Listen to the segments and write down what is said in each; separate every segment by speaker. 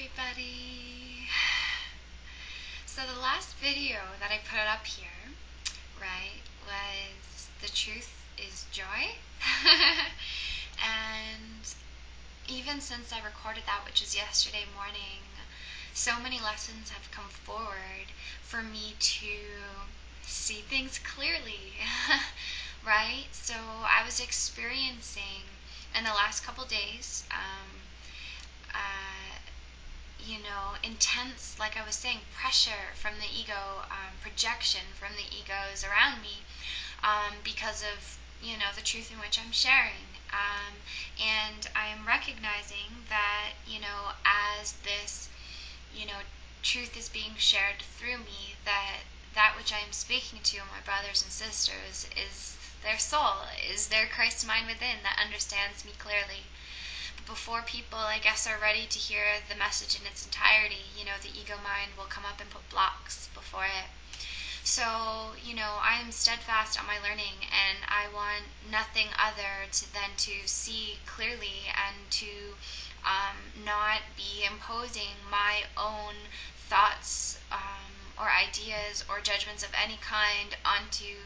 Speaker 1: everybody. So the last video that I put up here, right, was the truth is joy. And even since I recorded that, which was yesterday morning, so many lessons have come forward for me to see things clearly. Right? So I was experiencing in the last couple days intense, like I was saying, pressure from the ego, projection from the egos around me, because of, the truth in which I'm sharing. And I'm recognizing that, as this, truth is being shared through me, that which I am speaking to my brothers and sisters is their soul, is their Christ mind within that understands me clearly. Before people, I guess, are ready to hear the message in its entirety, the ego mind will come up and put blocks before it. So, I'm steadfast on my learning, and I want nothing other than to see clearly and to not be imposing my own thoughts or ideas or judgments of any kind onto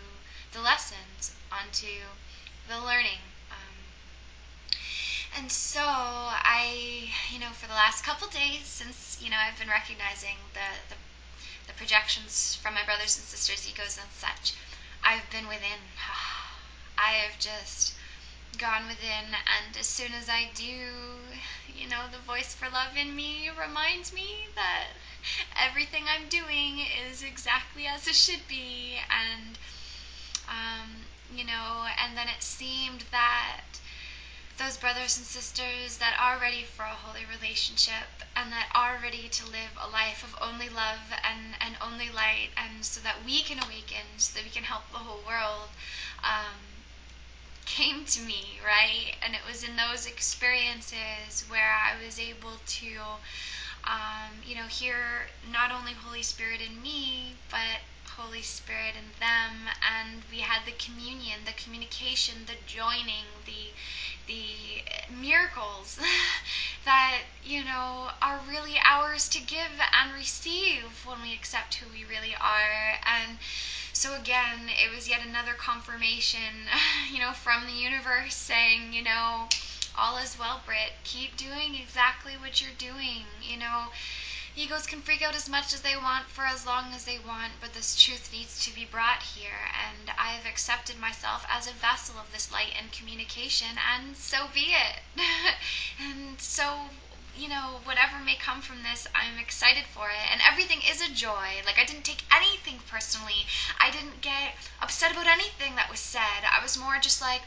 Speaker 1: the lessons, onto the learning. And so I, for the last couple days, since, I've been recognizing the projections from my brothers and sisters' egos and such, I've been within. I have just gone within, and as soon as I do, the voice for love in me reminds me that everything I'm doing is exactly as it should be, and, and then it seemed that those brothers and sisters that are ready for a holy relationship and that are ready to live a life of only love and only light, and so that we can awaken, so that we can help the whole world, came to me, right? And it was in those experiences where I was able to, hear not only Holy Spirit in me, but Holy Spirit in them, and we had the communion, the communication, the joining, the miracles that, are really ours to give and receive when we accept who we really are. And so again, it was yet another confirmation, from the universe saying, all is well, Brit. Keep doing exactly what you're doing. Egos can freak out as much as they want for as long as they want, but this truth needs to be brought here, and I've accepted myself as a vessel of this light and communication, and so be it. And so, whatever may come from this, I'm excited for it, and everything is a joy. Like, I didn't take anything personally. I didn't get upset about anything that was said. I was more just like,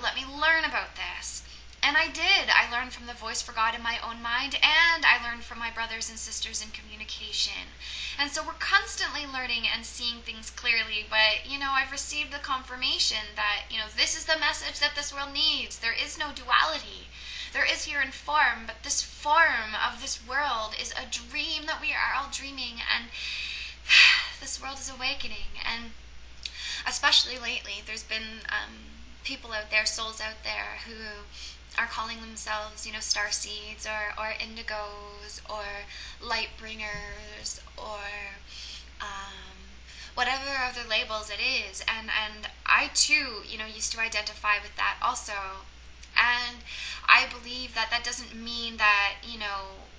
Speaker 1: let me learn about this. And I did. I learned from the voice for God in my own mind, and I learned from my brothers and sisters in communication. And so we're constantly learning and seeing things clearly, but, I've received the confirmation that, this is the message that this world needs. There is no duality. There is here in form, but this form of this world is a dream that we are all dreaming, and this world is awakening. And especially lately, there's been people out there, souls out there, who are calling themselves, star seeds or indigos or light bringers or whatever other labels it is. And I too, used to identify with that also. And I believe that doesn't mean that,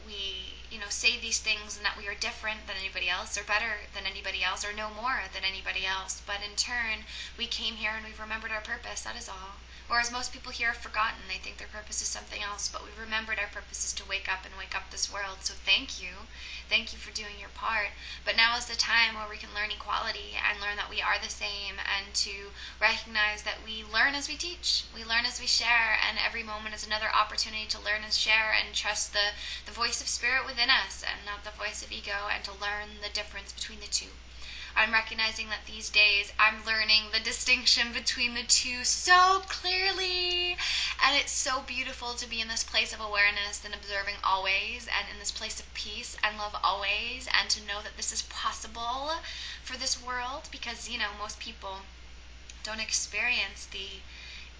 Speaker 1: we, say these things and that we are different than anybody else or better than anybody else or no more than anybody else. But in turn, we came here and we've remembered our purpose. That is all. Whereas most people here have forgotten. They think their purpose is something else, but we've remembered our purpose is to wake up and wake up this world. So thank you. Thank you for doing your part. But now is the time where we can learn equality and learn that we are the same, and to recognize that we learn as we teach. We learn as we share, and every moment is another opportunity to learn and share and trust the voice of spirit within us and not the voice of ego, and to learn the difference between the two. I'm recognizing that these days I'm learning the distinction between the two so clearly, and it's so beautiful to be in this place of awareness and observing always, and in this place of peace and love always, and to know that this is possible for this world, because, most people don't experience the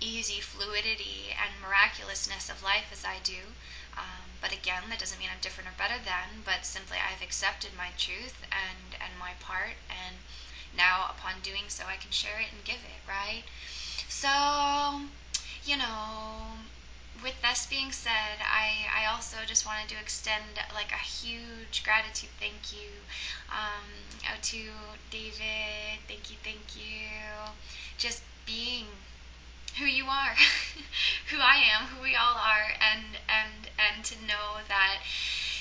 Speaker 1: easy fluidity and miraculousness of life as I do. But again, again, that doesn't mean I'm different or better than, but simply I've accepted my truth and my part, and now upon doing so I can share it and give it, right? So, you know, with this being said, I also just wanted to extend like a huge gratitude thank you out to David. Thank you. Just being who you are, who I am, who we all are, and to know that,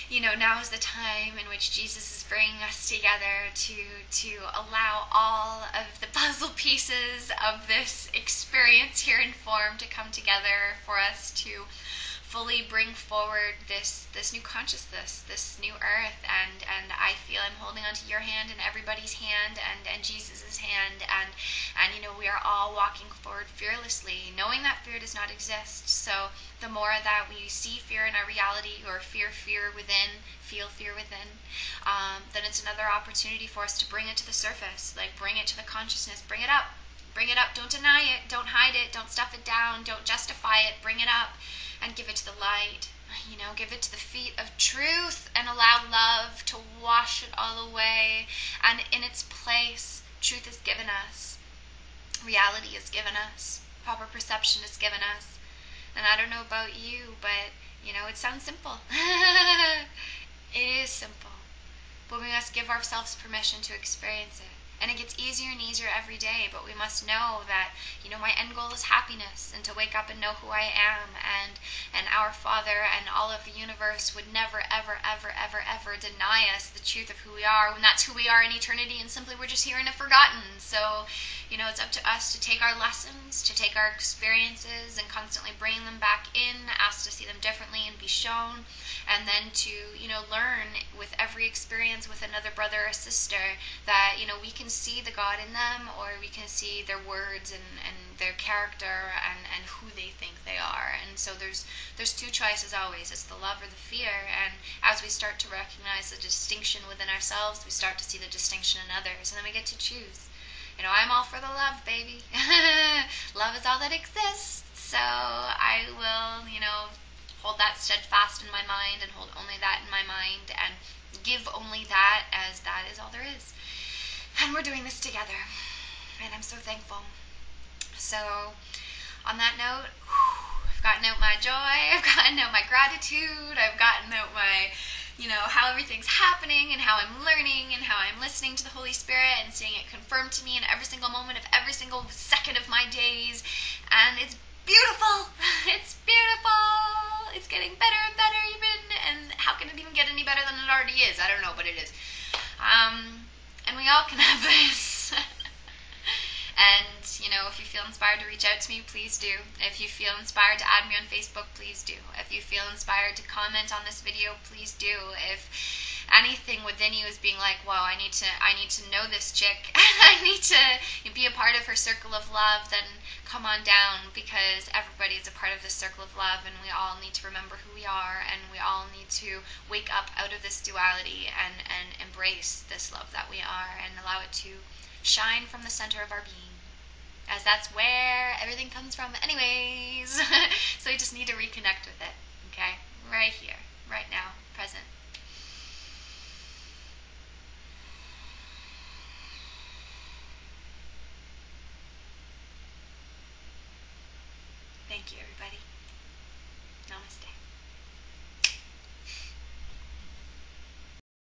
Speaker 1: you know, now is the time in which Jesus is bringing us together to allow all of the puzzle pieces of this experience here in form to come together for us to fully bring forward this new consciousness, this new earth, and I feel I'm holding onto your hand and everybody's hand and Jesus's hand, and you know, we are all walking forward fearlessly, knowing that fear does not exist. So the more that we see fear in our reality, or fear within, feel fear within, then it's another opportunity for us to bring it to the surface, like bring it to the consciousness, bring it up. Bring it up, don't deny it, don't hide it, don't stuff it down, don't justify it, bring it up and give it to the light. You know, give it to the feet of truth and allow love to wash it all away. And in its place, truth is given us, reality is given us, proper perception is given us. And I don't know about you, but, you know, it sounds simple. It is simple. But we must give ourselves permission to experience it. And it gets easier and easier every day, but we must know that, you know, my end goal is happiness, and to wake up and know who I am, and our Father and all of the universe would never, ever deny us the truth of who we are, when that's who we are in eternity, and simply we're just here and have forgotten. So, you know, it's up to us to take our lessons, to take our experiences and constantly bring them back in, ask to see them differently and be shown, and then to, you know, learn with every experience with another brother or sister that, you know, we can see the God in them, or we can see their words and their character and who they think they are. And so there's two choices always. It's the love or the fear. And as we start to recognize the distinction within ourselves, we start to see the distinction in others, and then we get to choose. You know, I'm all for the love, baby. Love is all that exists. So I will, you know, hold that steadfast in my mind, and hold only that in my mind, and give only that, as that is all there is. And we're doing this together, and I'm so thankful. So on that note, I've gotten out my joy, I've gotten out my gratitude, I've gotten out my, you know, how everything's happening, and how I'm learning, and how I'm listening to the Holy Spirit and seeing it confirmed to me in every single moment of every single second of my days. And it's beautiful. It's beautiful. It's getting better and better even. And how can it even get any better than it already is? I don't know, but it is. And we all can have this. And, you know, if you feel inspired to reach out to me, please do. If you feel inspired to add me on Facebook, please do. If you feel inspired to comment on this video, please do. If anything within you is being like, wow, I need to know this chick, I need to be a part of her circle of love, then come on down, because everybody is a part of this circle of love, and we all need to remember who we are, and we all need to wake up out of this duality and embrace this love that we are, and allow it to shine from the center of our being, as that's where everything comes from anyways. So we just need to reconnect with it, okay? Right here, right now, present. Thank you, everybody. Namaste.